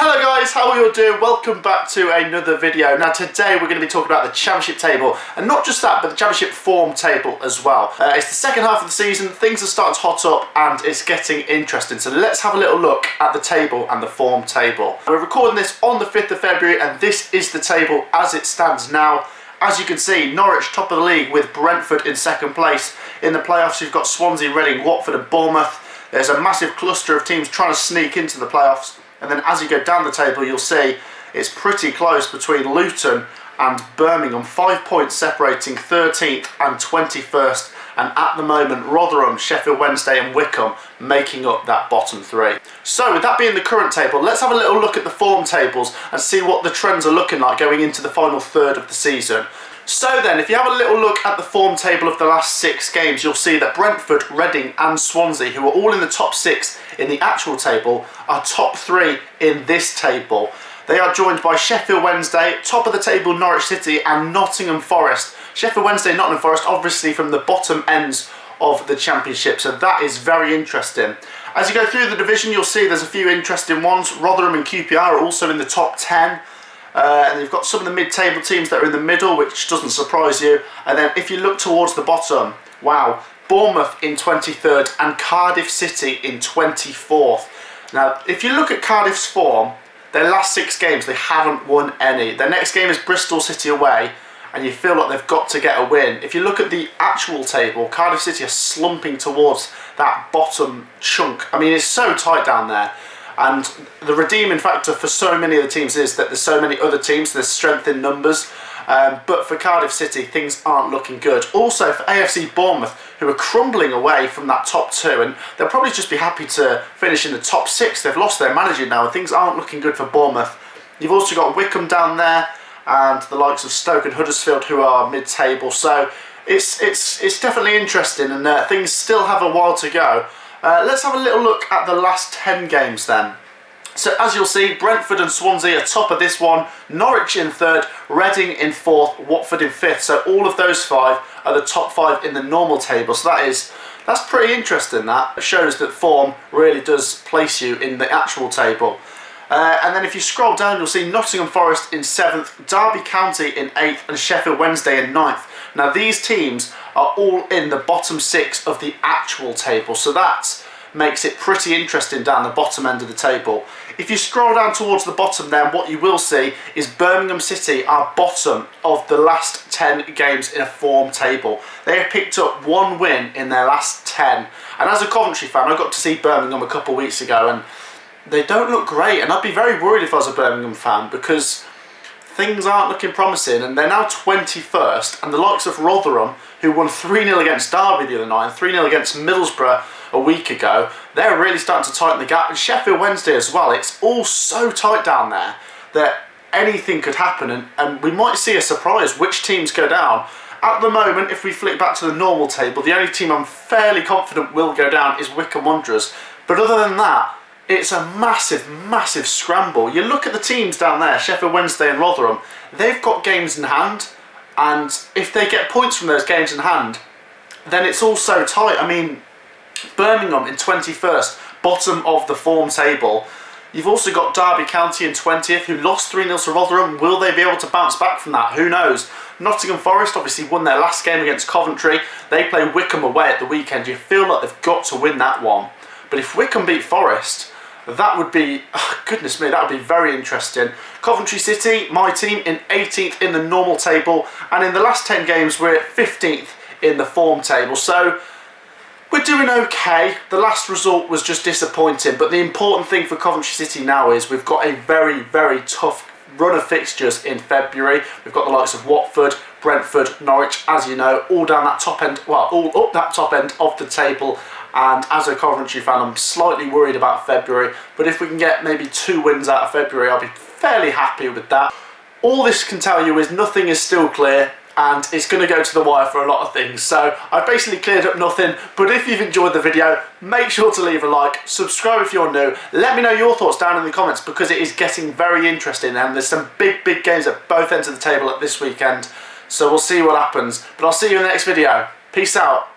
Hello guys, how are you all doing? Welcome back to another video. Now today we're going to be talking about the championship table, and not just that, but the championship form table as well. It's the second half of the season, things are starting to hot up and it's getting interesting. So let's have a little look at the table and the form table. We're recording this on the 5th of February and this is the table as it stands now. As you can see, Norwich top of the league with Brentford in second place. In the playoffs you've got Swansea, Reading, Watford and Bournemouth. There's a massive cluster of teams trying to sneak into the playoffs. And then as you go down the table, you'll see it's pretty close between Luton and Birmingham. 5 points separating 13th and 21st. And at the moment, Rotherham, Sheffield Wednesday and Wycombe making up that bottom three. So with that being the current table, let's have a little look at the form tables and see what the trends are looking like going into the final third of the season. So then, if you have a little look at the form table of the last 6 games, you'll see that Brentford, Reading and Swansea, who are all in the top 6 in the actual table, are top 3 in this table. They are joined by Sheffield Wednesday, top of the table Norwich City and Nottingham Forest. Sheffield Wednesday and Nottingham Forest obviously from the bottom ends of the championship, so that is very interesting. As you go through the division, you'll see there's a few interesting ones. Rotherham and QPR are also in the top 10. And you've got some of the mid-table teams that are in the middle, which doesn't surprise you. And then if you look towards the bottom, wow, Bournemouth in 23rd and Cardiff City in 24th. Now, if you look at Cardiff's form, their last 6 games, they haven't won any. Their next game is Bristol City away, and you feel like they've got to get a win. If you look at the actual table, Cardiff City are slumping towards that bottom chunk. I mean, it's so tight down there. And the redeeming factor for so many of the teams is that there's so many other teams, there's strength in numbers. But for Cardiff City, things aren't looking good. Also for AFC Bournemouth, who are crumbling away from that top 2, and they'll probably just be happy to finish in the top 6. They've lost their manager now, and things aren't looking good for Bournemouth. You've also got Wycombe down there, and the likes of Stoke and Huddersfield, who are mid-table. So it's definitely interesting, and things still have a while to go. Let's have a little look at the last 10 games then. So as you'll see, Brentford and Swansea are top of this one, Norwich in 3rd, Reading in 4th, Watford in 5th. So all of those 5 are the top 5 in the normal table. So that's pretty interesting. That shows that form really does place you in the actual table. And then if you scroll down, you'll see Nottingham Forest in 7th, Derby County in 8th and Sheffield Wednesday in 9th. Now these teams are all in the bottom 6 of the actual table, so that makes it pretty interesting down the bottom end of the table. If you scroll down towards the bottom then, what you will see is Birmingham City are bottom of the last 10 games in a form table. They have picked up 1 win in their last 10. And as a Coventry fan, I got to see Birmingham a couple of weeks ago and they don't look great. And I'd be very worried if I was a Birmingham fan because things aren't looking promising, and they're now 21st, and the likes of Rotherham, who won 3-0 against Derby the other night and 3-0 against Middlesbrough a week ago, they're really starting to tighten the gap, and Sheffield Wednesday as well. It's all so tight down there that anything could happen, and we might see a surprise which teams go down. At the moment, if we flick back to the normal table, the only team I'm fairly confident will go down is Wycombe Wanderers, but other than that, it's a massive, massive scramble. You look at the teams down there, Sheffield Wednesday and Rotherham, they've got games in hand, and if they get points from those games in hand, then it's all so tight. I mean, Birmingham in 21st, bottom of the form table. You've also got Derby County in 20th, who lost 3-0 to Rotherham. Will they be able to bounce back from that? Who knows? Nottingham Forest obviously won their last game against Coventry. They play Wycombe away at the weekend. You feel like they've got to win that one. But if Wycombe beat Forest, that would be, oh, goodness me, that would be very interesting. Coventry City, my team, in 18th in the normal table, and in the last 10 games we're at 15th in the form table. So we're doing okay. The last result was just disappointing, but the important thing for Coventry City now is we've got a very, very tough run of fixtures in February. We've got the likes of Watford, Brentford, Norwich, as you know, all down that top end, well, all up that top end of the table. And as a Coventry fan, I'm slightly worried about February, but if we can get maybe 2 wins out of February, I'll be fairly happy with that. All this can tell you is nothing is still clear, and it's going to go to the wire for a lot of things. So I've basically cleared up nothing, but if you've enjoyed the video, make sure to leave a like, subscribe if you're new, let me know your thoughts down in the comments because it is getting very interesting, and there's some big games at both ends of the table at this weekend, so we'll see what happens. But I'll see you in the next video. Peace out.